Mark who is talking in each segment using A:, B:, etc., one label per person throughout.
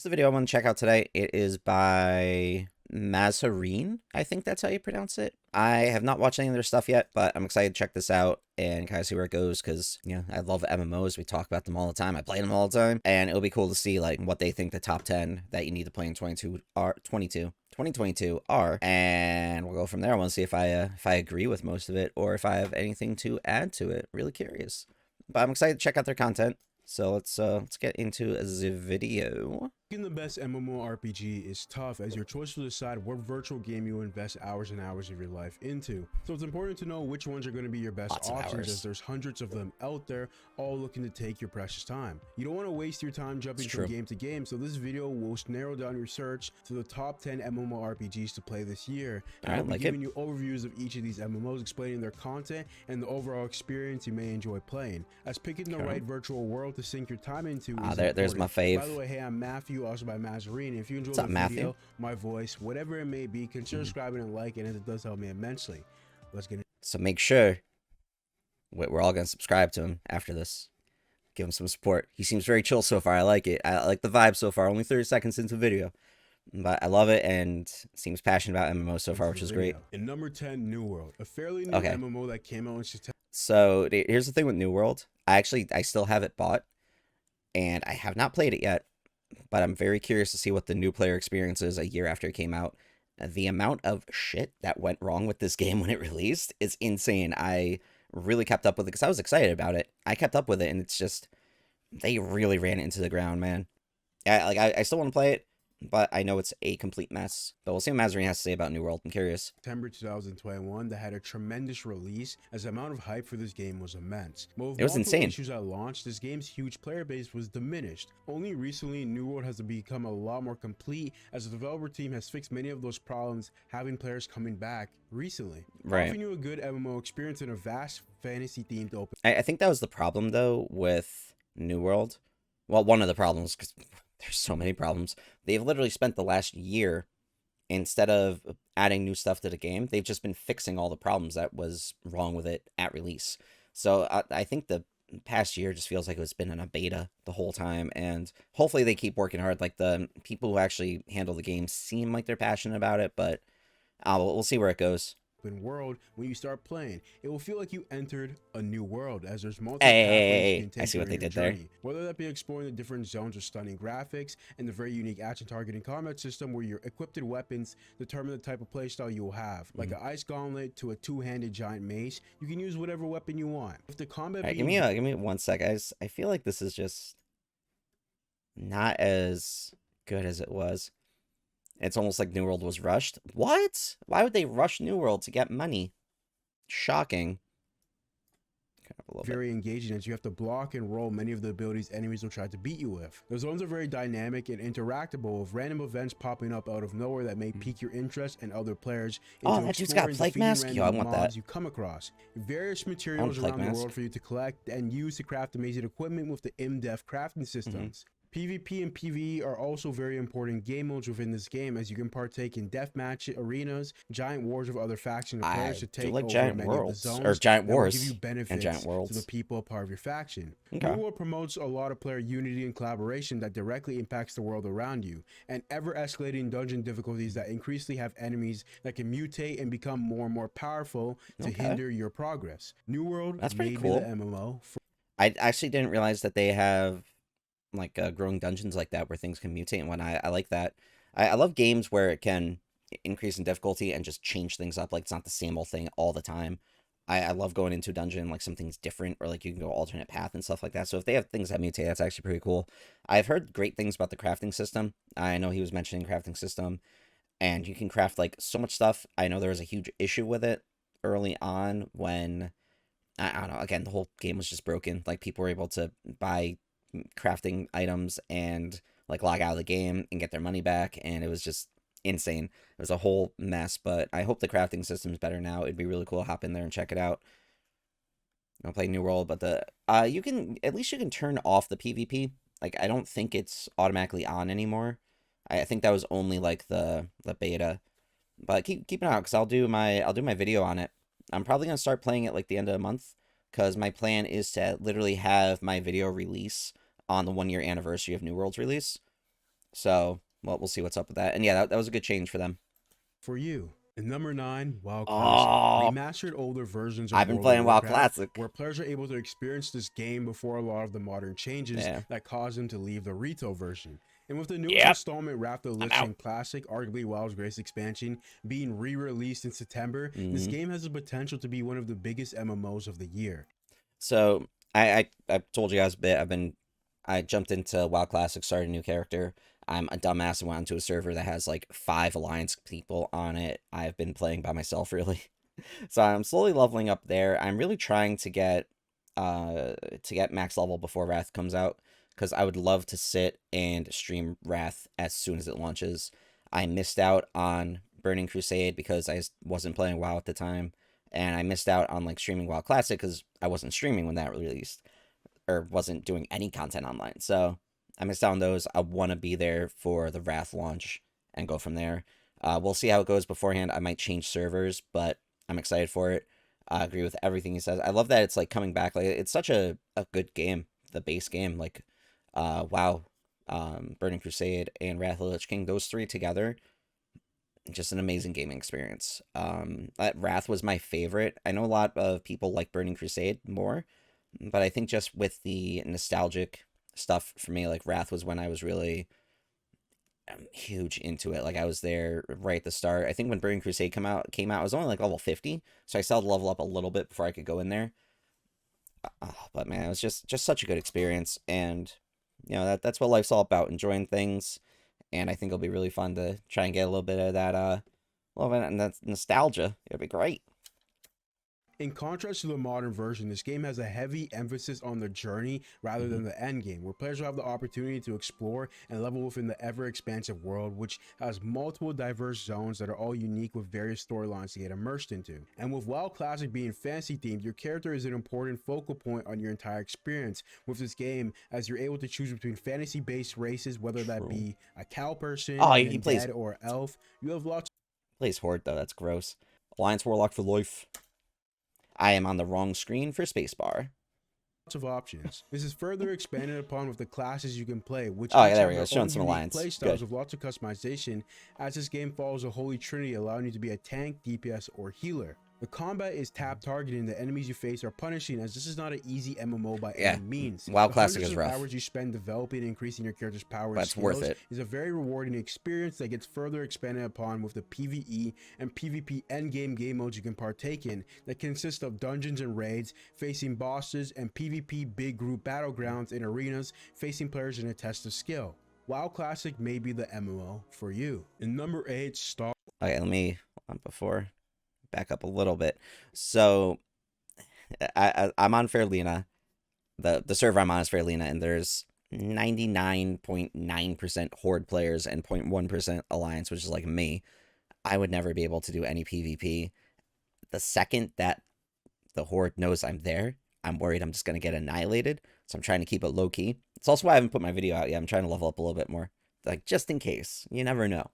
A: is the video I want to check out today. It is by Mazhareen. I think that's how you pronounce it. I have not watched any of their stuff yet, but I'm excited to check this out and kind of see where it goes because, you know, I love MMOs. We talk about them all the time. I play them all the time. And it'll be cool to see, like, what they think the top 10 that you need to play in 2022 are. And we'll go from there. I want to see if I agree with most of it or if I have anything to add to it. Really curious. But I'm excited to check out their content. So let's get into the video.
B: Picking the best MMORPG is tough, as your choice will decide what virtual game you invest hours and hours of your life into. So it's important to know which ones are going to be your best options, as there's hundreds of them out there, all looking to take your precious time. You don't want to waste your time jumping from game to game, so this video will narrow down your search to the top 10 MMORPGs to play this year. And I'll be giving you overviews of each of these MMOs, explaining their content and the overall experience you may enjoy playing, as picking the right virtual world to sink your time into is
A: there's my fave.
B: By the way, hey, I'm Matthew, also by Mazhareen. If you enjoy the video, my voice, whatever it may be, consider subscribing and liking, as it does help me immensely. Let's get it.
A: So make sure we're all going to subscribe to him after this. Give him some support. He seems very chill so far. I like it. I like the vibe so far. Only 30 seconds into the video, but I love it and seems passionate about MMO so far, which is great.
B: In number 10, New World, a fairly new MMO that came out in September.
A: So here's the thing with New World. I still have it bought, and I have not played it yet, but I'm very curious to see what the new player experience is a year after it came out. The amount of shit that went wrong with this game when it released is insane. I really kept up with it because I was excited about it. I kept up with it, and it's just, they really ran it into the ground, man. I still want to play it, but I know it's a complete mess. But we'll see what Mazhareen has to say about New World. I'm curious.
B: September 2021, that had a tremendous release, as the amount of hype for this game was immense.
A: It was insane.
B: Issues at launch, this game's huge player base was diminished. Only recently, New World has become a lot more complete, as the developer team has fixed many of those problems, having players coming back recently. Offering you a good MMO experience in a vast fantasy-themed open.
A: I think that was the problem, though, with New World. Well, one of the problems, because there's so many problems. They've literally spent the last year, instead of adding new stuff to the game, they've just been fixing all the problems that was wrong with it at release. So I think the past year just feels like it's been in a beta the whole time, and hopefully they keep working hard. Like, the people who actually handle the game seem like they're passionate about it, but we'll see where it goes.
B: World, when you start playing, it will feel like you entered a new world, as there's multiple
A: pathways you can take. I see what they did there.
B: Whether that be exploring the different zones with stunning graphics and the very unique action targeting combat system, where your equipped weapons determine the type of playstyle you will have, like an ice gauntlet to a two-handed giant mace. You can use whatever weapon you want. If the combat,
A: give me 1 sec, guys. I feel like this is just not as good as it was. It's almost like New World was rushed. What? Why would they rush New World to get money? Shocking.
B: Very engaging, as you have to block and roll many of the abilities enemies will try to beat you with. The zones are very dynamic and interactable, with random events popping up out of nowhere that may pique your interest and other players.
A: Oh, that dude's got plague mask. Yo, I want that.
B: You come across various materials around the world for you to collect and use to craft amazing equipment with the in-depth crafting systems. PvP and PvE are also very important game modes within this game, as you can partake in deathmatch arenas, giant wars with other factions of players to take over
A: giant
B: many
A: worlds,
B: of the zones,
A: or giant wars,
B: give you benefits
A: and giant worlds
B: to the people part of your faction. New World promotes a lot of player unity and collaboration that directly impacts the world around you, and ever-escalating dungeon difficulties that increasingly have enemies that can mutate and become more and more powerful to hinder your progress. New World,
A: that's pretty cool.
B: The MMO.
A: I actually didn't realize that they have like growing dungeons like that where things can mutate and whatnot. I like that. I love games where it can increase in difficulty and just change things up. Like, it's not the same old thing all the time. I love going into a dungeon like something's different, or like you can go alternate path and stuff like that. So if they have things that mutate, that's actually pretty cool. I've heard great things about the crafting system. I know he was mentioning crafting system, and you can craft like so much stuff. I know there was a huge issue with it early on when, I don't know, again, the whole game was just broken. Like, people were able to buy crafting items and like log out of the game and get their money back, and it was just insane. It was a whole mess, but I hope the crafting system's better now. It'd be really cool to hop in there and check it out. I'll play New World, but the you can turn off the PvP. Like, I don't think it's automatically on anymore. I think that was only like the beta, but keep an eye out, because I'll do my video on it. I'm probably gonna start playing it like the end of the month, because my plan is to literally have my video release on the 1-year anniversary of New World's release. So, well, we'll see what's up with that. And yeah, that was a good change for them.
B: For you. And number 9, WoW Classic.
A: Oh,
B: Remastered older versions of
A: I've been
B: World of
A: playing WoW
B: Warcraft,
A: Classic.
B: where players are able to experience this game before a lot of the modern changes
A: Yeah.
B: that caused them to leave the retail version. And with the newest
A: Yep.
B: installment, Wrath of the
A: I'm
B: Lich
A: out.
B: King Classic, arguably WoW's greatest expansion, being re-released in September, this game has the potential to be one of the biggest MMOs of the year.
A: So I told you guys a bit. I jumped into WoW Classic, started a new character. I'm a dumbass and went onto a server that has like 5 alliance people on it. I've been playing by myself really. So I'm slowly leveling up there. I'm really trying to get max level before Wrath comes out, because I would love to sit and stream Wrath as soon as it launches. I missed out on Burning Crusade because I wasn't playing WoW at the time, and I missed out on like streaming WoW Classic because I wasn't streaming when that released, or wasn't doing any content online. So I missed out on those. I want to be there for the Wrath launch and go from there. We'll see how it goes beforehand. I might change servers, but I'm excited for it. I agree with everything he says. I love that it's like coming back. Like it's such a good game, the base game. Like, WoW, Burning Crusade, and Wrath of the Lich King. Those three together, just an amazing gaming experience. Wrath was my favorite. I know a lot of people like Burning Crusade more, but I think just with the nostalgic stuff for me, like Wrath was when I was really huge into it. Like I was there right at the start. I think when Burning Crusade came out, I was only like level 50, so I still had to level up a little bit before I could go in there. But man, it was just such a good experience, and that's what life's all about, enjoying things. And I think it'll be really fun to try and get a little bit of that and that nostalgia. It'll be great.
B: In contrast to the modern version, this game has a heavy emphasis on the journey rather than the end game, where players will have the opportunity to explore and level within the ever-expansive world, which has multiple diverse zones that are all unique with various storylines to get immersed into. And with WoW Classic being fantasy themed, your character is an important focal point on your entire experience with this game, as you're able to choose between fantasy-based races, whether that be a cow person,
A: Oh,
B: an
A: he plays
B: undead, or elf. You have lots
A: Horde though. That's gross. Alliance Warlock for life. I am on the wrong screen for spacebar.
B: of options. This is further expanded upon with the classes you can play, which
A: Oh, yeah,
B: each
A: there
B: have
A: we go.
B: their
A: Showing
B: own
A: some
B: unique
A: alliance.
B: playstyles
A: Good.
B: with lots of customization, as this game follows a holy trinity allowing you to be a tank, DPS, or healer. The combat is tap targeting. The enemies you face are punishing, as this is not an easy MMO by any means.
A: WoW
B: The
A: Classic
B: hundreds
A: is
B: of
A: rough,
B: hours you spend developing and increasing your character's power
A: but
B: and
A: it's worth
B: skills
A: it.
B: is a very rewarding experience that gets further expanded upon with the PvE and PvP endgame game modes you can partake in, that consist of dungeons and raids, facing bosses, and PvP big group battlegrounds in arenas, facing players in a test of skill. WoW Classic may be the MMO for you. In number 8, Star.
A: Okay, let me before back up a little bit. So I'm on Fairlina. The server I'm on is Fairlina, and there's 99.9% Horde players and 0.1% Alliance, which is like me. I would never be able to do any PvP. The second that the Horde knows I'm there, I'm worried I'm just going to get annihilated. So I'm trying to keep it low key. It's also why I haven't put my video out yet. I'm trying to level up a little bit more. Like, just in case. You never know.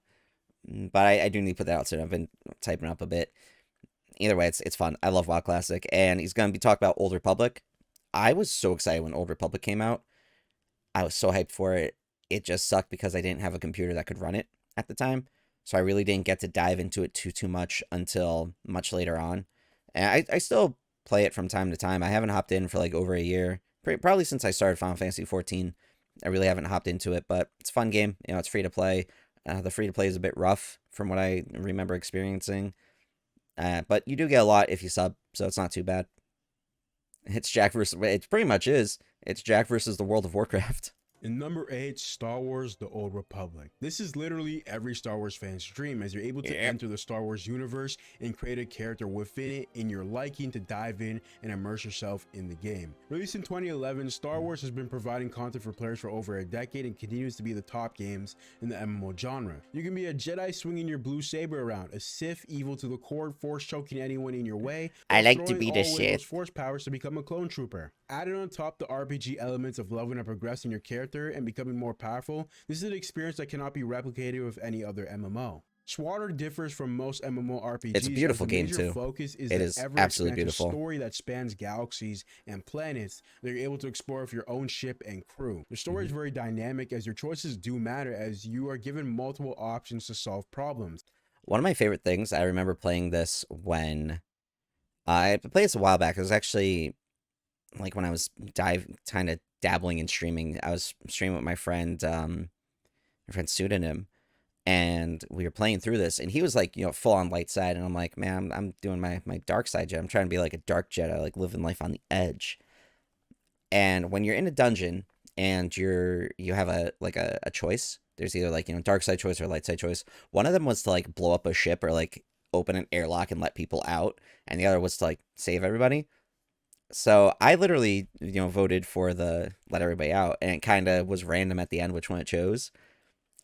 A: But I do need to put that out soon. I've been typing up a bit. Either way, it's fun. I love WoW Classic. And he's going to be talking about Old Republic. I was so excited when Old Republic came out. I was so hyped for it. It just sucked because I didn't have a computer that could run it at the time. So I really didn't get to dive into it too much until much later on. And I still play it from time to time. I haven't hopped in for like over a year. Probably since I started Final Fantasy 14. I really haven't hopped into it, but it's a fun game. It's free to play. The free to play is a bit rough from what I remember experiencing. But you do get a lot if you sub, so it's not too bad. It's Jack versus... It pretty much is. It's Jack versus the World of Warcraft.
B: In number 8, Star Wars The Old Republic. This is literally every Star Wars fan's dream, as you're able to enter the Star Wars universe and create a character within it in your liking to dive in and immerse yourself in the game. Released in 2011, Star Wars has been providing content for players for over a decade and continues to be the top games in the MMO genre. You can be a Jedi swinging your blue saber around, a Sith evil to the core, force choking anyone in your way.
A: I like to be the Sith.
B: Force powers to become a clone trooper. Added on top the RPG elements of leveling and progressing your character and becoming more powerful, this is an experience that cannot be replicated with any other MMO. SWATR differs from most
A: It's a
B: MMORPGs as
A: beautiful
B: the
A: game
B: major
A: too.
B: focus is
A: It
B: the
A: is absolutely
B: ever-expansive
A: beautiful.
B: story that spans galaxies and planets that you're able to explore with your own ship and crew. The story is very dynamic as your choices do matter as you are given multiple options to solve problems.
A: One of my favorite things, I remember playing this when I played this a while back. It was actually like when I was kind of dabbling in streaming. I was streaming with my friend Pseudonym, and we were playing through this, and he was like, full on light side, and I'm like, man, I'm doing my dark side Jedi. I'm trying to be like a dark Jedi, like living life on the edge. And when you're in a dungeon and you have a choice, there's either like, dark side choice or light side choice. One of them was to like blow up a ship or like open an airlock and let people out, and the other was to like save everybody. So I literally, voted for the let everybody out, and it kind of was random at the end which one it chose.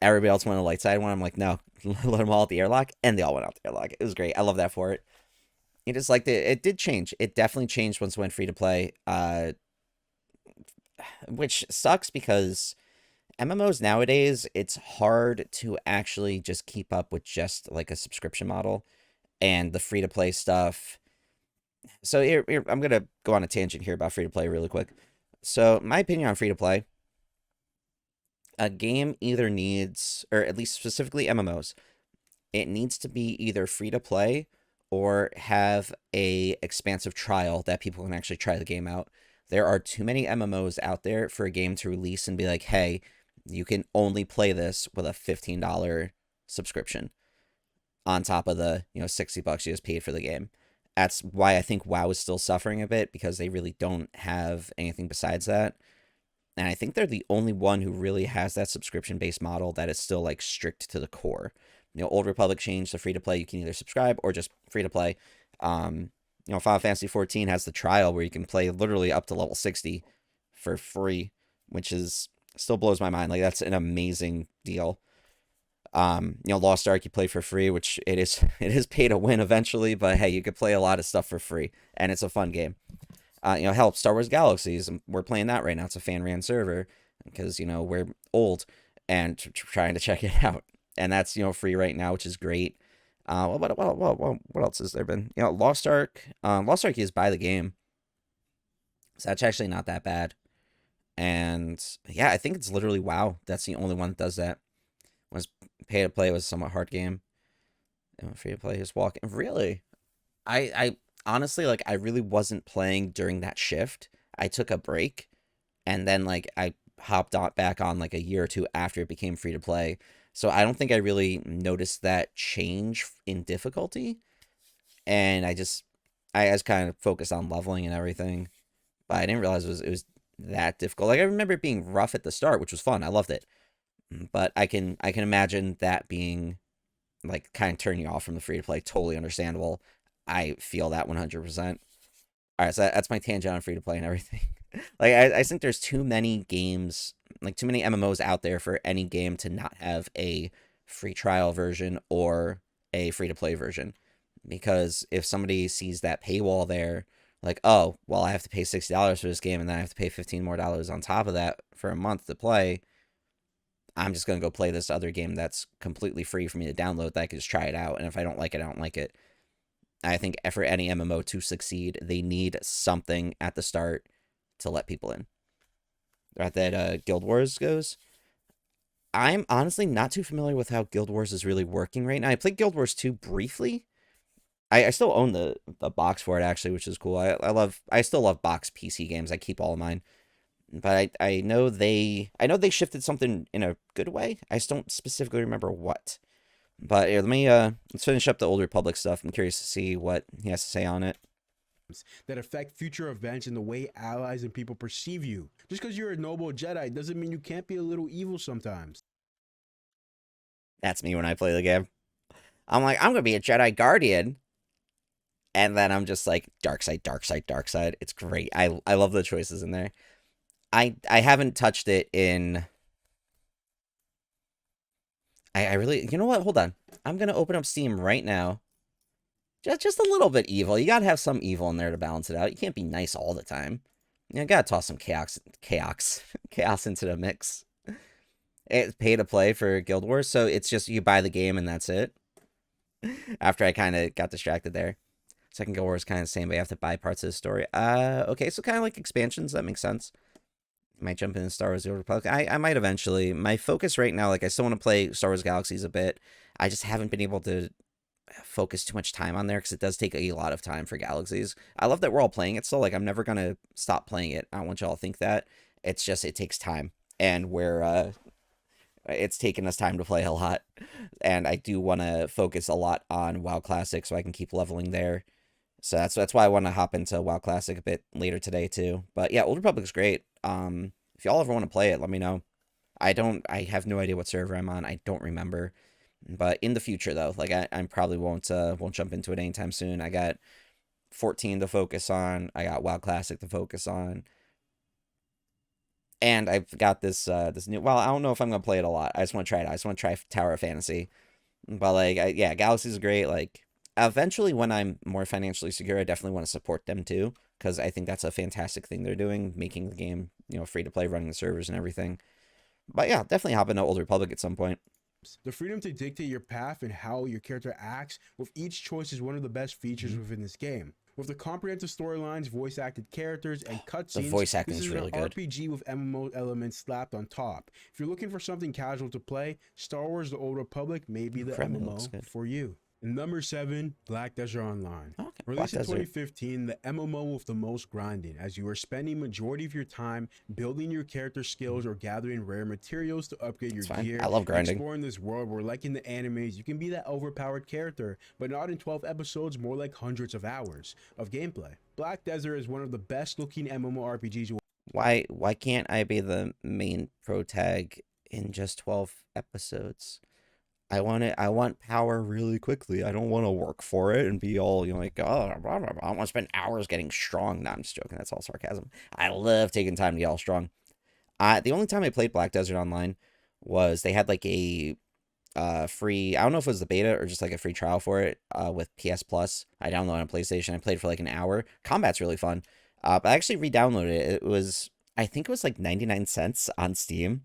A: Everybody else went on the light side one. I'm like, no, let them all at the airlock, and they all went out the airlock. It was great. I love that for it. It just like it did change. It definitely changed once it went free to play. Which sucks because MMOs nowadays, it's hard to actually just keep up with just like a subscription model and the free to play stuff. So here, I'm going to go on a tangent here about free to play really quick. So my opinion on free to play, a game either needs, or at least specifically MMOs, it needs to be either free to play or have a expansive trial that people can actually try the game out. There are too many MMOs out there for a game to release and be like, hey, you can only play this with a $15 subscription on top of the, $60 you just paid for the game. That's why I think WoW is still suffering a bit, because they really don't have anything besides that. And I think they're the only one who really has that subscription based model that is still like strict to the core. Old Republic changed to free to play. You can either subscribe or just free to play. Final Fantasy 14 has the trial where you can play literally up to level 60 for free, which is still blows my mind. Like, that's an amazing deal. Lost Ark you play for free, which it is pay to win eventually, but hey, you could play a lot of stuff for free, and it's a fun game. Hell, Star Wars Galaxies, we're playing that right now. It's a fan ran server because we're old and trying to check it out, and that's free right now, which is great. What else has there been? Lost Ark. Lost Ark is buy the game, so that's actually not that bad. And yeah, I think it's literally WoW. That's the only one that does that. Was pay to play was a somewhat hard game. And free to play is walk. Really, I honestly, like, I really wasn't playing during that shift. I took a break, and then like I hopped on back on like a year or two after it became free to play. So I don't think I really noticed that change in difficulty, and I was kind of focused on leveling and everything, but I didn't realize it was that difficult. Like, I remember it being rough at the start, which was fun. I loved it, but I can imagine that being like kind of turning you off from the free to play. Totally understandable. I feel that 100%. All right, so that's my tangent on free to play and everything. Like, I think there's too many games, like too many MMOs out there for any game to not have a free trial version or a free to play version. Because if somebody sees that paywall there, like, oh, well, I have to pay $60 for this game, and then I have to pay $15 more on top of that for a month to play, I'm just gonna go play this other game that's completely free for me to download that I can just try it out. And if I don't like it, I don't like it. I think for any MMO to succeed, they need something at the start to let people in. Right, that Guild Wars goes. I'm honestly not too familiar with how Guild Wars is really working right now. I played Guild Wars 2 briefly. I still own the box for it, actually, which is cool. I still love box PC games. I keep all of mine. But I know they shifted something in a good way. I just don't specifically remember what. But here, let's finish up the Old Republic stuff. I'm curious to see what he has to say on it.
B: That affect future events and the way allies and people perceive you. Just because you're a noble Jedi doesn't mean you can't be a little evil sometimes.
A: That's me when I play the game. I'm like, I'm gonna be a Jedi Guardian, and then I'm just like, dark side, dark side, dark side. It's great. I love the choices in there. I haven't touched it in. I really, you know what? Hold on. I'm gonna open up Steam right now. Just a little bit evil. You gotta have some evil in there to balance it out. You can't be nice all the time. You gotta toss some chaos into the mix. It's pay to play for Guild Wars, so it's just you buy the game and that's it. After I kind of got distracted there. Second Guild Wars is kind of the same, but you have to buy parts of the story. Okay, so kind of like expansions. That makes sense. Might jump into Star Wars The Old Republic. I might eventually. My focus right now, like, I still want to play Star Wars Galaxies a bit. I just haven't been able to focus too much time on there because it does take a lot of time for Galaxies. I love that we're all playing it still. Like, I'm never going to stop playing it. I don't want y'all to think that. It's just, it takes time. And it's taken us time to play a lot. And I do want to focus a lot on WoW Classic so I can keep leveling there. So that's why I want to hop into WoW Classic a bit later today too. But yeah, Old Republic's great. If y'all ever want to play it, let me know. I have no idea what server I'm on. I don't remember. But in the future though, like I probably won't jump into it anytime soon. I got 14 to focus on. I got WoW Classic to focus on. And I've got this new, well, I don't know if I'm gonna play it a lot. I just want to try it. I just want to try Tower of Fantasy. But like, yeah, Galaxy's great. Like, eventually, when I'm more financially secure, I definitely want to support them too, because I think that's a fantastic thing they're doing, making the game, free to play, running the servers and everything. But yeah, definitely hop into Old Republic at some point.
B: The freedom to dictate your path and how your character acts with each choice is one of the best features within this game. With the comprehensive storylines, voice-acted characters, and cutscenes,
A: the voice acting is really good.
B: RPG with MMO elements slapped on top. If you're looking for something casual to play, Star Wars: The Old Republic may be the MMO for you. Number 7, Black Desert Online.
A: Okay,
B: Released in 2015, the MMO with the most grinding, as you are spending majority of your time building your character skills or gathering rare materials to upgrade your gear.
A: I love grinding.
B: Exploring this world where, like in the animes, you can be that overpowered character, but not in 12 episodes, more like hundreds of hours of gameplay. Black Desert is one of the best looking MMORPGs.
A: Why can't I be the main pro tag in just 12 episodes? I want power really quickly. I don't want to work for it and be all, like, oh, blah, blah, blah. I want to spend hours getting strong. No, I'm just joking. That's all sarcasm. I love taking time to get all strong. The only time I played Black Desert Online was they had like a free, I don't know if it was the beta or just like a free trial for it with PS Plus. I downloaded on PlayStation. I played for like an hour. Combat's really fun. But I actually re-downloaded it. It was, I think it was like 99 cents on Steam.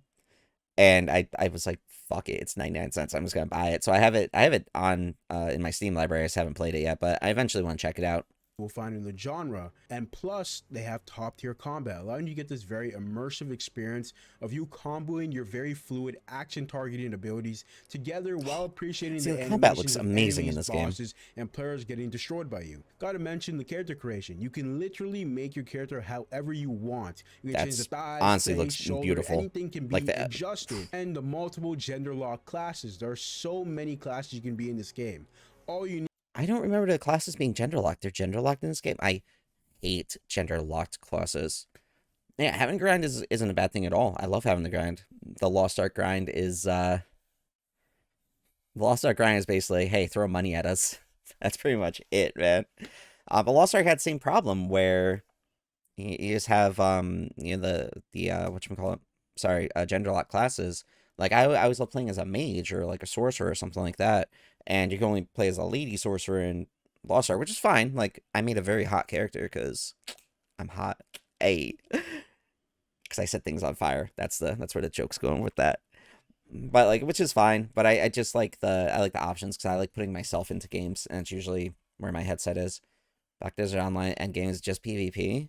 A: And I was like, fuck it, it's 99 cents. I'm just gonna buy it. So I have it on in my Steam library. I just haven't played it yet, but I eventually want to check it out.
B: We'll find in the genre, and plus they have top tier combat, allowing you to get this very immersive experience of you comboing your very fluid action targeting abilities together while appreciating the
A: combat looks amazing in this game,
B: and players getting destroyed by you. Gotta mention the character creation. You can literally make your character however you want. You can change the thighs,
A: honestly
B: face,
A: looks
B: shoulder,
A: beautiful.
B: Anything can be like adjusted. And the multiple gender lock classes. There are so many classes you can be in this game. All you need.
A: I don't remember the classes being gender locked. They're gender locked in this game. I hate gender locked classes. Yeah, having grind isn't a bad thing at all. I love having the grind. The Lost Ark grind is basically, hey, throw money at us. That's pretty much it, man. But Lost Ark had the same problem where you just have the whatchamacallit, gender locked classes. Like I always love playing as a mage or like a sorcerer or something like that. And you can only play as a lady sorcerer in Lost Ark, which is fine. Like, I made a very hot character because I'm hot. Hey. Because I set things on fire. That's where the joke's going with that. But, like, which is fine. But I just like the options because I like putting myself into games. And it's usually where my headset is. Black Desert Online endgame is just PvP.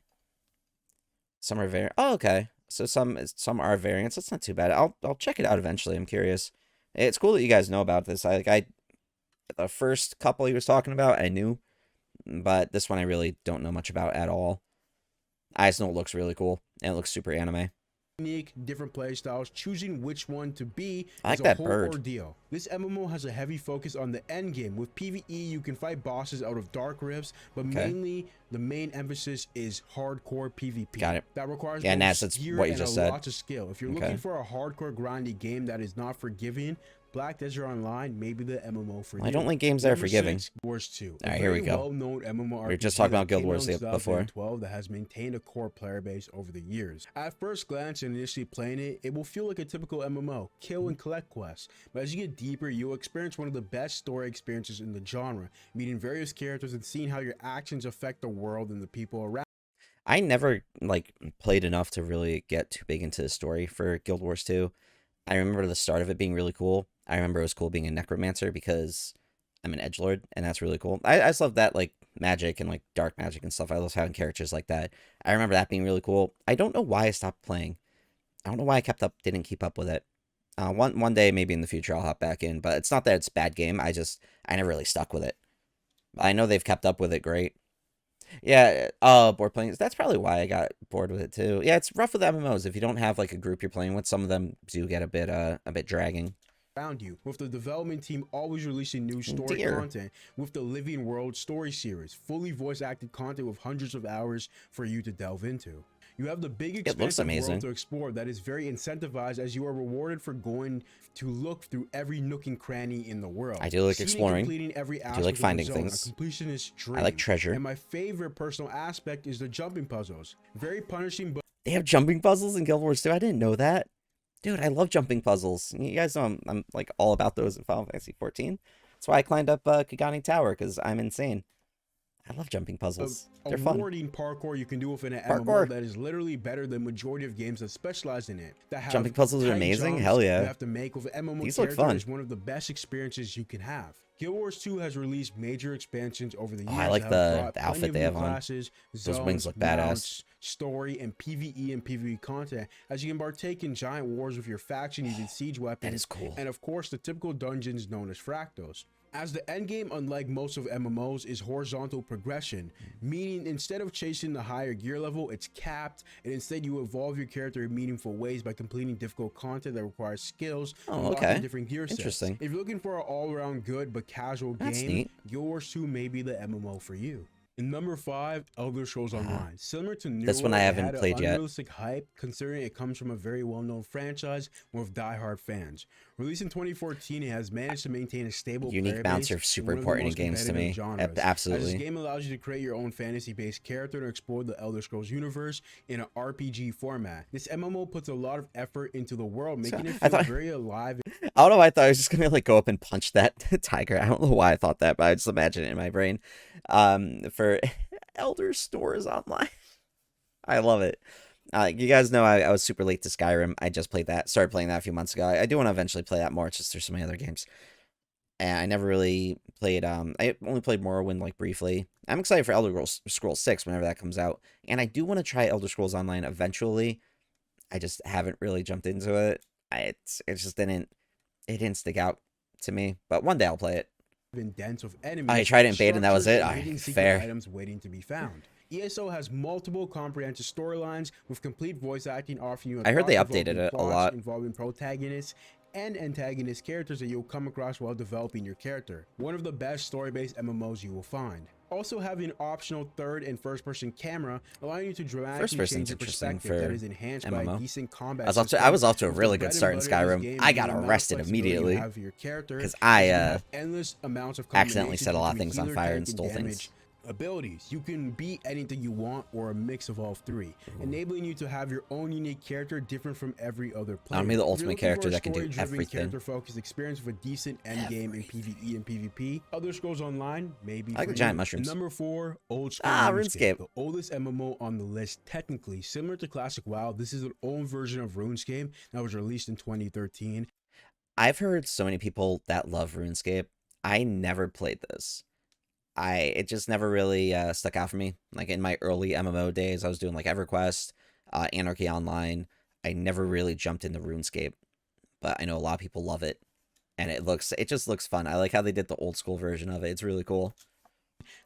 A: Some are variant. Oh, okay. So some are variants. That's not too bad. I'll check it out eventually. I'm curious. It's cool that you guys know about this. The first couple he was talking about, I knew, but this one I really don't know much about at all. I just know it looks really cool, and it looks super anime.
B: Unique, different play styles, choosing which one to be
A: is a whole
B: ordeal. This MMO has a heavy focus on the end game. With PvE, you can fight bosses out of dark rifts, but mainly the main emphasis is hardcore PvP.
A: Got it.
B: That requires
A: that's what you just said.
B: Lots of skill. If you're looking for a hardcore grindy game that is not forgiving, Black Desert Online may be the MMO for you.
A: I don't like games that are forgiving.
B: Wars 2.
A: All right, here we go.
B: Well-known MMORPG
A: we were just talking about Guild Wars before.
B: That has maintained a core player base over the years. At first glance and initially playing it will feel like a typical MMO, kill and collect quests. But as you get deeper, you'll experience one of the best story experiences in the genre, meeting various characters and seeing how your actions affect the world and the people around.
A: I never played enough to really get too big into the story for Guild Wars 2. I remember the start of it being really cool. I remember it was cool being a necromancer because I'm an edgelord, and that's really cool. I just love that, like, magic and like dark magic and stuff. I love having characters like that. I remember that being really cool. I don't know why I stopped playing. I don't know why I didn't keep up with it. One day maybe in the future I'll hop back in, but it's not that it's a bad game. I never really stuck with it. I know they've kept up with it great. Yeah, board playing. That's probably why I got bored with it too. Yeah, it's rough with MMOs. If you don't have like a group you're playing with, some of them do get a bit dragging.
B: Around you, with the development team always releasing new story content with the Living World story series, fully voice acted content with hundreds of hours for you to delve into. You have the big expansive world to explore that is very incentivized, as you are rewarded for going to look through every nook and cranny in the world.
A: I do like exploring. I do like finding things.
B: Completionist dream.
A: I like treasure.
B: And my favorite personal aspect is the jumping puzzles. Very punishing, but
A: they have jumping puzzles in Guild Wars too. I didn't know that. Dude, I love jumping puzzles. You guys know I'm like all about those in Final Fantasy 14. That's why I climbed up Kagani Tower, because I'm insane. I love jumping puzzles. They're fun.
B: Rewarding parkour you can do within an MMO that is literally better than majority of games that specialize in it. That have
A: jumping puzzles are amazing. Hell yeah.
B: You have to make with an MMO.
A: These look fun.
B: Is one of the best experiences you can have. Guild Wars 2 has released major expansions over the years.
A: I like the outfit they have on. Those wings look badass.
B: Story and PvE and PvE content, as you can partake in giant wars with your faction using siege weapons.
A: That is cool.
B: And of course, the typical dungeons known as fractals. As the endgame, unlike most of MMOs, is horizontal progression, meaning instead of chasing the higher gear level, it's capped, and instead you evolve your character in meaningful ways by completing difficult content that requires skills and different gear sets.
A: Interesting.
B: If you're looking for an all-around good but casual game, Guild Wars 2 may be the MMO for you. In number 5, Elder Scrolls Online. Similar to New
A: this one I haven't played yet.
B: Unrealistic hype, considering it comes from a very well-known franchise with die-hard fans. Released in 2014, it has managed to maintain a stable
A: unique mounts are super important in games to me. Absolutely.
B: As this game allows you to create your own fantasy-based character and explore the Elder Scrolls universe in an RPG format. This MMO puts a lot of effort into the world, making it feel very alive.
A: I don't know why I thought I was just gonna like go up and punch that tiger. I don't know why I thought that, but I just imagine it in my brain. For Elder Scrolls Online, I love it. You guys know I was super late to Skyrim. I just started playing that a few months ago. I do want to eventually play that more. It's just there's so many other games, and I never really played. I only played Morrowind like briefly. I'm excited for Elder Scrolls 6 whenever that comes out, and I do want to try Elder Scrolls Online eventually. I just haven't really jumped into it. It just didn't stick out to me. But one day I'll play it.
B: Dense of enemies.
A: I tried it in beta and that was it. Fair.
B: Items waiting to be found. ESO has multiple comprehensive storylines with complete voice acting, offering you.
A: I heard they updated it a lot,
B: involving protagonists and antagonist characters that you'll come across while developing your character. One of the best story-based MMOs you will find. Also having an optional third and first-person camera, allowing you to dramatically change your perspective that is enhanced by decent combat.
A: I was off to a really good start in Skyrim. I got arrested immediately because I
B: endless amounts of
A: accidentally set a lot of things on fire and stole things.
B: Abilities. You can be anything you want or a mix of all three, enabling you to have your own unique character different from every other player.
A: I'm the ultimate character that can do everything.
B: Character-focused experience with a decent endgame in PvE and PvP. Elder Scrolls Online, maybe.
A: I like the giant mushrooms.
B: Number 4, Old School
A: RuneScape.
B: The oldest MMO on the list. Technically, similar to Classic WoW, this is an own version of RuneScape that was released in 2013.
A: I've heard so many people that love RuneScape. I never played this. It just never really stuck out for me. Like in my early MMO days, I was doing like EverQuest, Anarchy Online. I never really jumped into RuneScape, but I know a lot of people love it, and it just looks fun. I like how they did the old school version of it. It's really cool.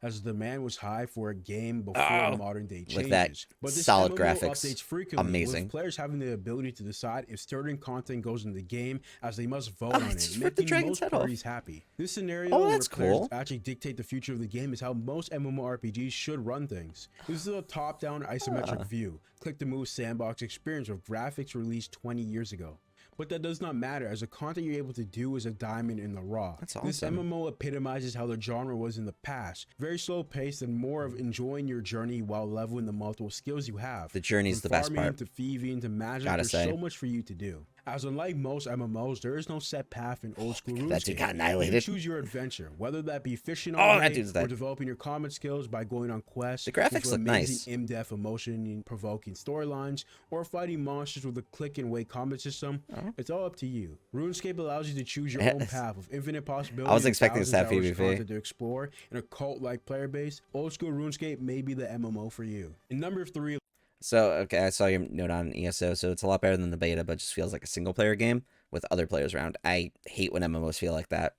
B: As the demand was high for a game before modern day changes.
A: With that but this solid MMO graphics, updates frequently, amazing.
B: With players having the ability to decide if certain content goes in the game, as they must vote on it, making most parties happy. This scenario where players actually dictate the future of the game is how most MMORPGs should run things. This is a top-down isometric view, click-to-move sandbox experience with graphics released 20 years ago. But that does not matter, as the content you're able to do is a diamond in the rough.
A: That's awesome.
B: This MMO epitomizes how the genre was in the past. Very slow paced and more of enjoying your journey while leveling the multiple skills you have.
A: The journey is the best part.
B: To thieving to magic, there's so much for you to do. As unlike most MMOs, there is no set path in old school
A: That dude
B: RuneScape.
A: got
B: You
A: annihilated.
B: choose your adventure, whether that be fishing all
A: Oh, that
B: day
A: dude's
B: or
A: dead.
B: developing your combat skills by going on quests
A: The
B: with
A: graphics look
B: amazing
A: nice.
B: in-depth emotion-provoking storylines, or fighting monsters with a click-and-wait combat system.
A: Oh.
B: It's all up to you. RuneScape allows you to choose your own path with infinite
A: I was
B: possibilities and
A: expecting this to
B: thousands of
A: have
B: hours of
A: PvP.
B: content to explore. In a cult-like player base, old school RuneScape may be the MMO for you. And number 3.
A: So, okay, I saw your note on ESO, so it's a lot better than the beta, but just feels like a single-player game with other players around. I hate when MMOs feel like that.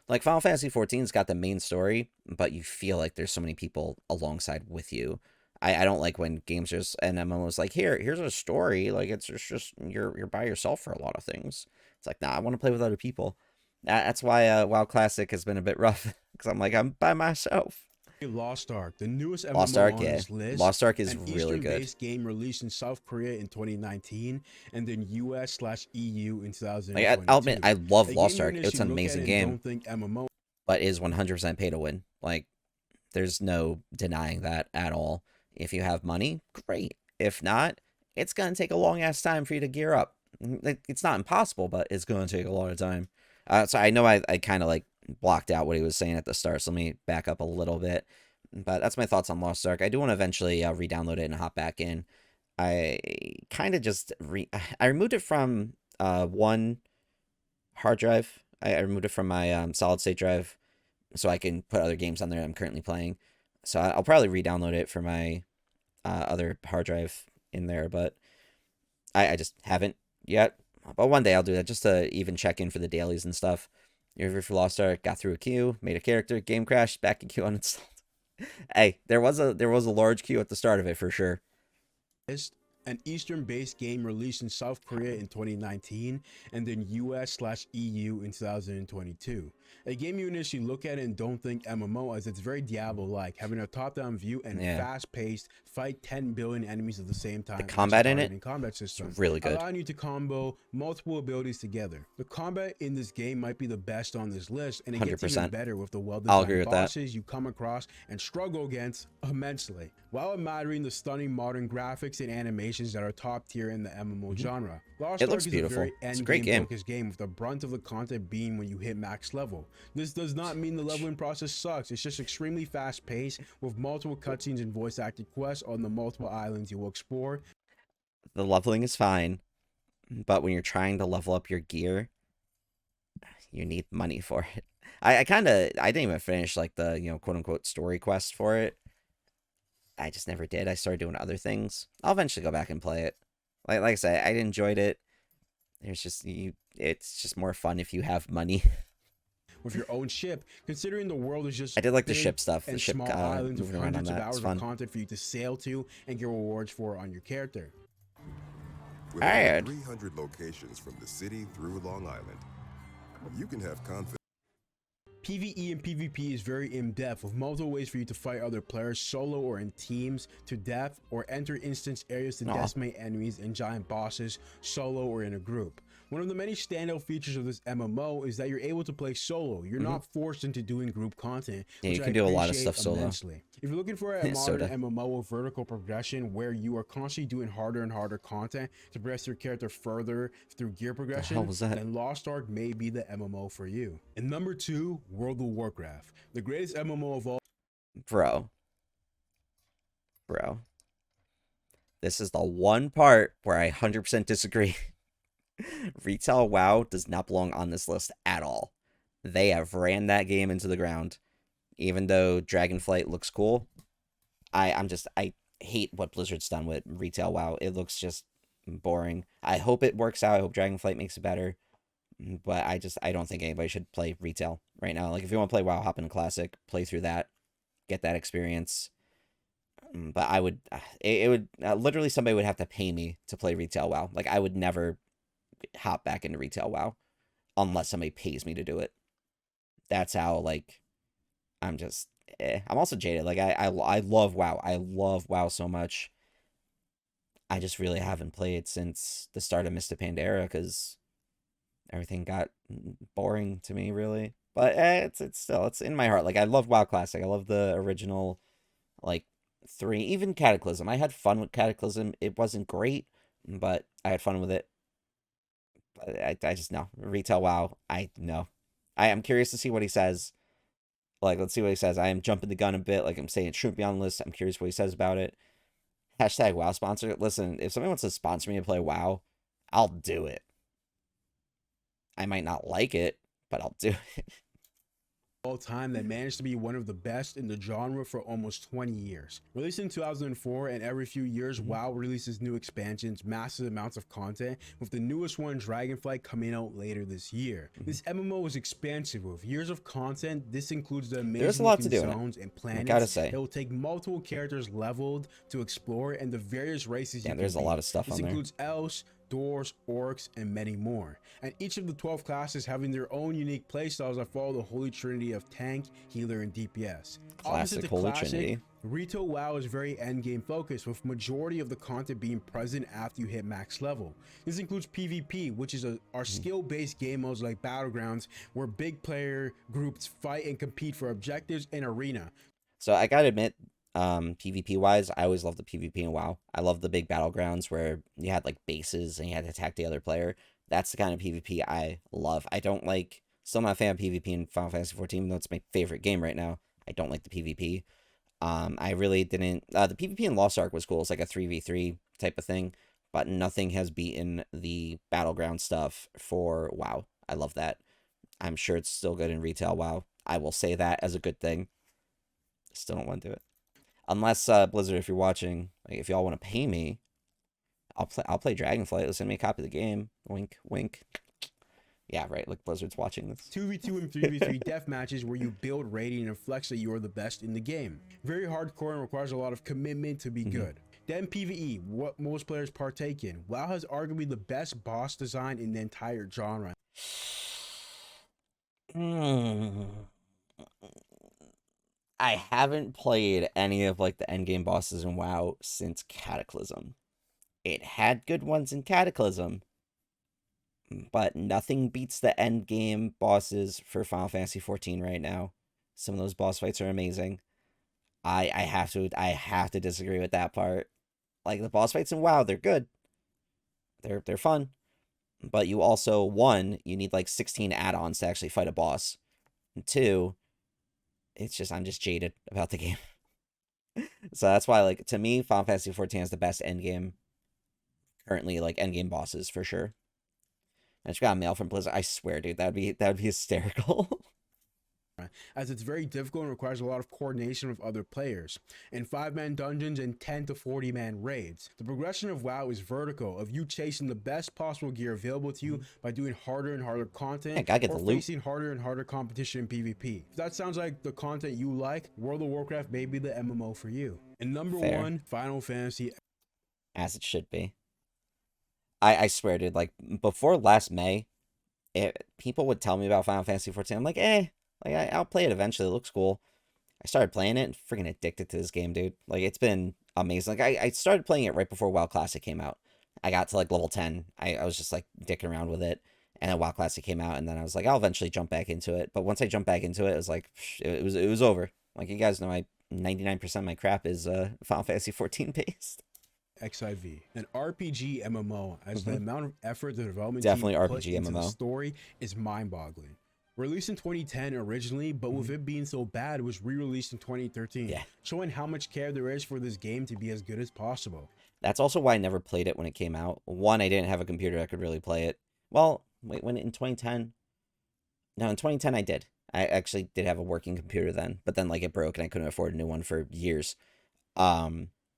A: Like, Final Fantasy XIV's got the main story, but you feel like there's so many people alongside with you. I don't like when games are and MMOs like, here's a story. Like, it's just you're by yourself for a lot of things. It's like, nah, I want to play with other people. That's why WoW Classic has been a bit rough, because I'm like, I'm by myself.
B: Lost Ark, the newest
A: Lost
B: MMO
A: Ark,
B: on
A: yeah.
B: this list,
A: Lost Ark is
B: an
A: really good.
B: Eastern-based game released in South Korea in 2019, and then US/EU in 2022.
A: Like, I'll admit, I love Lost Ark. It's an
B: look at
A: amazing
B: it and
A: game,
B: don't think MMO.
A: but is 100% pay to win. Like, there's no denying that at all. If you have money, great. If not, it's going to take a long ass time for you to gear up. It's not impossible, but it's going to take a lot of time. So I know I kind of like blocked out what he was saying at the start, so let me back up a little bit. But that's my thoughts on Lost Ark. I do want to eventually re-download it and hop back in. I kind of just I removed it from one hard drive. I removed it from my solid state drive so I can put other games on there I'm currently playing. So I'll probably re-download it for my other hard drive in there, but I just haven't yet. But one day I'll do that just to even check in for the dailies and stuff. You're for Lost Ark, got through a queue, made a character, game crashed, back in queue uninstalled. Hey, there was a large queue at the start of it for sure.
B: An Eastern-based game released in South Korea in 2019, and then US/EU in 2022. A game you initially look at it and don't think MMO, as it's very Diablo-like, having a top-down view and fast-paced, fight 10 billion enemies at the same time.
A: The combat in it,
B: combat system,
A: is really good,
B: allowing you to combo multiple abilities together. The combat in this game might be the best on this list, and it 100%. Gets even better with the well-designed bosses you come across and struggle against immensely, while admiring the stunning modern graphics and animations that are top tier in the MMO genre. Lost Ark is beautiful. A very
A: it's a great game.
B: Focused game with the brunt of the content being when you hit max level. This does not mean the leveling process sucks. It's just extremely fast paced with multiple cutscenes and voice acted quests on the multiple islands you will explore.
A: The leveling is fine, but when you're trying to level up your gear, you need money for it. I didn't even finish like the quote unquote story quest for it. I just never did. I started doing other things. I'll eventually go back and play it. Like I said, I enjoyed it. It's just more fun if you have money.
B: With your own ship, considering the world is just
A: I did like the ship stuff,
B: and
A: the ship
B: small islands with
A: moving around on
B: hundreds of
A: that.
B: hours
A: It's fun.
B: of content for you to sail to and get rewards for on your character.
C: With over 300 locations from the city through Long Island, you can have confidence.
B: PvE and PvP is very in-depth with multiple ways for you to fight other players solo or in teams to death, or enter instance areas to decimate enemies and giant bosses solo or in a group. One of the many standout features of this MMO is that you're able to play solo. You're not forced into doing group content.
A: Yeah, you can do a lot of stuff solo.
B: If you're looking for a modern MMO with vertical progression where you are constantly doing harder and harder content to progress your character further through gear progression, then Lost Ark may be the MMO for you. And number 2, World of Warcraft, the greatest MMO of all.
A: Bro. This is the one part where I 100% disagree. Retail WoW does not belong on this list at all. They have ran that game into the ground. Even though Dragonflight looks cool, I hate what Blizzard's done with Retail WoW. It looks just boring. I hope it works out. I hope Dragonflight makes it better. But I don't think anybody should play Retail right now. Like, if you want to play WoW, hop in Classic, play through that, get that experience. But it would literally, somebody would have to pay me to play Retail WoW. Like, I would never hop back into Retail WoW unless somebody pays me to do it. That's how, like, I'm just I'm also jaded. Like, I love WoW. I love WoW so much. I just really haven't played since the start of Mr. Pandera because everything got boring to me, really. But it's in my heart. Like, I love WoW Classic. I love the original, like, 3. Even Cataclysm. I had fun with Cataclysm. It wasn't great, but I had fun with it. I just know. Retail WoW, I know. I am curious to see what he says. Like, let's see what he says. I am jumping the gun a bit. Like I'm saying, it shouldn't be on the list. I'm curious what he says about it. Hashtag WoW sponsor. Listen, if somebody wants to sponsor me to play WoW, I'll do it. I might not like it, but I'll do it.
B: All time that managed to be one of the best in the genre for almost 20 years. Released in 2004, and every few years, WoW releases new expansions, massive amounts of content, with the newest one, Dragonflight, coming out later this year. This MMO is expansive with years of content. This includes the amazing looking zones and planets.
A: I gotta say,
B: it will take multiple characters leveled to explore, and the various races.
A: Yeah, there's a lot of stuff on there.
B: This includes elves, dwarves, orcs, and many more. And each of the 12 classes having their own unique playstyles that follow the holy trinity of tank, healer, and DPS.
A: Classic holy trinity.
B: Retail WoW is very endgame focused, with majority of the content being present after you hit max level. This includes PvP, which is our skill-based game modes like Battlegrounds, where big player groups fight and compete for objectives in arena.
A: So I gotta admit, PvP wise, I always loved the PvP in WoW. I love the big battlegrounds where you had like bases and you had to attack the other player. That's the kind of PvP I love. I don't like, still not a fan of PvP in Final Fantasy 14, even though it's my favorite game right now. I don't like the PvP. I really didn't, the PvP in Lost Ark was cool. It's like a 3v3 type of thing, but nothing has beaten the battleground stuff for WoW. I love that. I'm sure it's still good in retail WoW. I will say that as a good thing. Still don't want to do it. Unless Blizzard, if you're watching, like, if y'all want to pay me, I'll play Dragonflight. Let's send me a copy of the game. Wink, wink. Yeah, right. Look, Blizzard's watching this.
B: 2v2 and 3v3 death matches where you build rating and flex that you are the best in the game. Very hardcore and requires a lot of commitment to be good. Then PvE, what most players partake in. WoW has arguably the best boss design in the entire genre.
A: I haven't played any of like the endgame bosses in WoW since Cataclysm. It had good ones in Cataclysm, but nothing beats the endgame bosses for Final Fantasy 14 right now. Some of those boss fights are amazing. I have to disagree with that part. Like, the boss fights in WoW, they're good. They're fun. But you also, one, you need like 16 add-ons to actually fight a boss. And two, it's just, I'm just jaded about the game. So that's why, like, to me, Final Fantasy 14 is the best endgame. Currently, like, endgame bosses, for sure. I just got a mail from Blizzard. I swear, dude, that'd be hysterical.
B: As it's very difficult and requires a lot of coordination with other players, in 5-man dungeons and 10 to 40-man raids. The progression of WoW is vertical, of you chasing the best possible gear available to you by doing harder and harder content, or facing harder and harder competition in PvP. If that sounds like the content you like, World of Warcraft may be the MMO for you. And number one, Final Fantasy.
A: As it should be. I swear, dude, like, before last May, people would tell me about Final Fantasy 14. I'm like, like, I'll play it eventually. It looks cool. I started playing it and freaking addicted to this game, dude. Like, it's been amazing. Like, I started playing it right before WoW Classic came out. I got to, like, level 10. I was just, like, dicking around with it. And then WoW Classic came out, and then I was like, I'll eventually jump back into it. But once I jumped back into it, it was like, it was over. Like, you guys know, 99% of my crap is Final Fantasy 14 based.
B: XIV, an RPG MMO, as the amount of effort the development
A: definitely
B: team
A: RPG
B: put into
A: MMO
B: the story is mind-boggling. Released in 2010 originally, but with it being so bad, it was re-released in 2013, showing how much care there is for this game to be as good as possible.
A: That's also why I never played it when it came out. One, I didn't have a computer that could really play it. Well, wait, when in 2010? No, in 2010 I did. I actually did have a working computer then, but then like it broke and I couldn't afford a new one for years.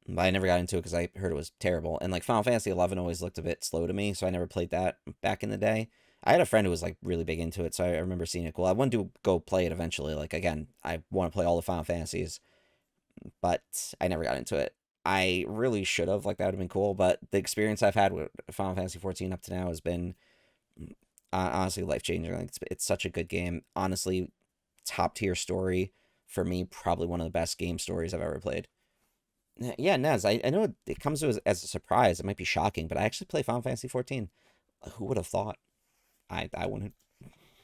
A: But I never got into it because I heard it was terrible. And like Final Fantasy 11 always looked a bit slow to me, so I never played that back in the day. I had a friend who was like really big into it, so I remember seeing it cool. I wanted to go play it eventually. Like, again, I want to play all the Final Fantasies, but I never got into it. I really should have. Like, that would have been cool. But the experience I've had with Final Fantasy 14 up to now has been honestly life-changing. Like, it's such a good game. Honestly, top-tier story for me. Probably one of the best game stories I've ever played. Yeah, Nez, I know it comes to as a surprise. It might be shocking, but I actually play Final Fantasy 14. Who would have thought? I wouldn't.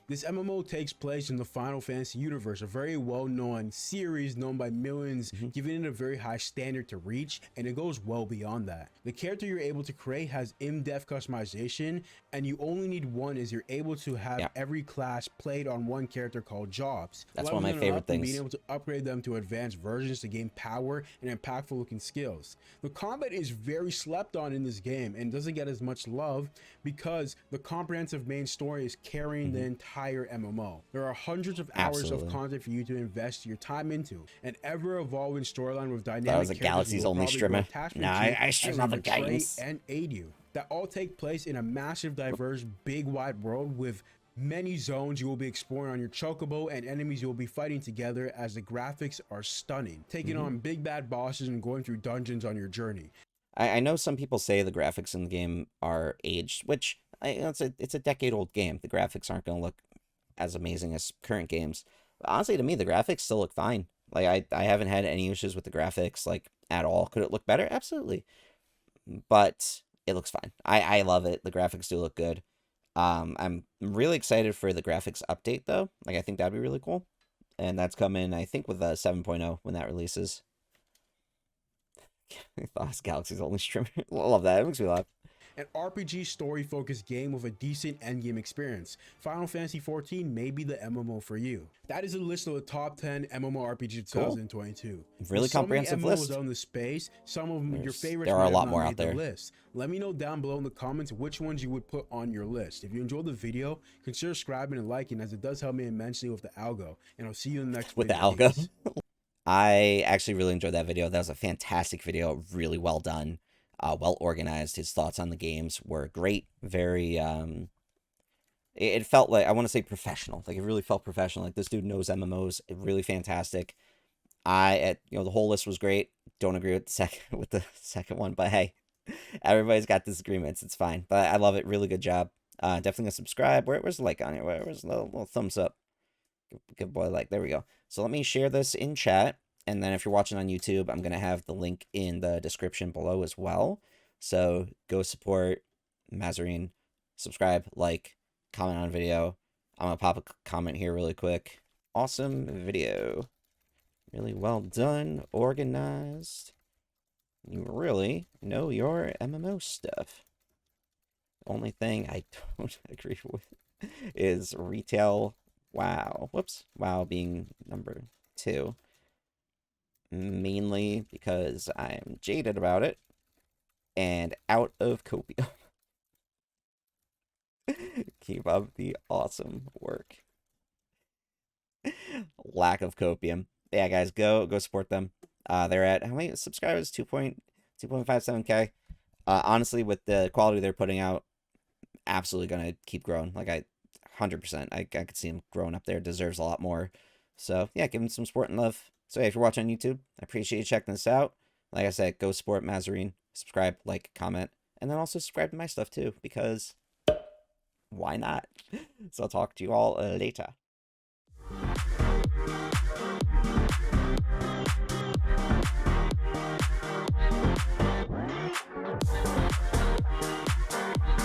B: This MMO takes place in the Final Fantasy universe, a very well-known series known by millions, giving it a very high standard to reach, and it goes well beyond that. The character you're able to create has in-depth customization, and you only need one as you're able to have every class played on one character called jobs.
A: That's one of my favorite things.
B: Being able to upgrade them to advanced versions to gain power and impactful looking skills. The combat is very slept on in this game and doesn't get as much love because the comprehensive main story is carrying the entire MMO. There are hundreds of hours of content for you to invest your time into, an ever-evolving storyline with dynamic
A: that was a Galaxy's only streamer. Nah, I stream other games
B: and aid you. That all take place in a massive, diverse, big, wide world with many zones you will be exploring on your chocobo and enemies you will be fighting together, as the graphics are stunning, taking on big bad bosses and going through dungeons on your journey.
A: I know some people say the graphics in the game are aged, which it's a decade-old game. The graphics aren't going to look as amazing as current games. But honestly, to me, the graphics still look fine. Like, I haven't had any issues with the graphics, like, at all. Could it look better? Absolutely. But it looks fine. I love it. The graphics do look good. I'm really excited for the graphics update, though. Like, I think that'd be really cool. And that's coming, I think, with 7.0 when that releases. Lost Galaxy's only streamer. I love that. It makes me laugh.
B: An RPG story-focused game with a decent endgame experience. Final Fantasy XIV may be the MMO for you. That is a list of the top 10 MMORPGs of 2022.
A: Really comprehensive list.
B: On the space, some of your favorites.
A: There are a lot more out there.
B: List. Let me know down below in the comments which ones you would put on your list. If you enjoyed the video, consider subscribing and liking, as it does help me immensely with the algo. And I'll see you in the next video.
A: With the algo? I actually really enjoyed that video. That was a fantastic video. Really well done. Well organized. His thoughts on the games were great. Very, it felt like, I want to say professional. Like, it really felt professional. Like, this dude knows MMOs. Really fantastic. The whole list was great. Don't agree with the second one, but hey, everybody's got disagreements. It's fine. But I love it. Really good job. Definitely gonna subscribe. Where's the like on here? Where's the little thumbs up? Good boy, like. There we go. So let me share this in chat. And then if you're watching on YouTube, I'm going to have the link in the description below as well. So go support Mazhareen, subscribe, like, comment on video. I'm going to pop a comment here really quick. Awesome video. Really well done, organized. You really know your MMO stuff. The only thing I don't agree with is retail WoW. Whoops. WoW being number 2. Mainly because I'm jaded about it and out of copium. Keep up the awesome work. Lack of copium. Yeah, guys, go support them. They're at, how many subscribers? 2.57k. Honestly, with the quality they're putting out, absolutely gonna keep growing. Like, 100%. I could see him growing up there. Deserves a lot more. So yeah, give him some support and love. So yeah, if you're watching on YouTube, I appreciate you checking this out. Like I said, go support Mazhareen, subscribe, like, comment, and then also subscribe to my stuff too, because why not? So I'll talk to you all later.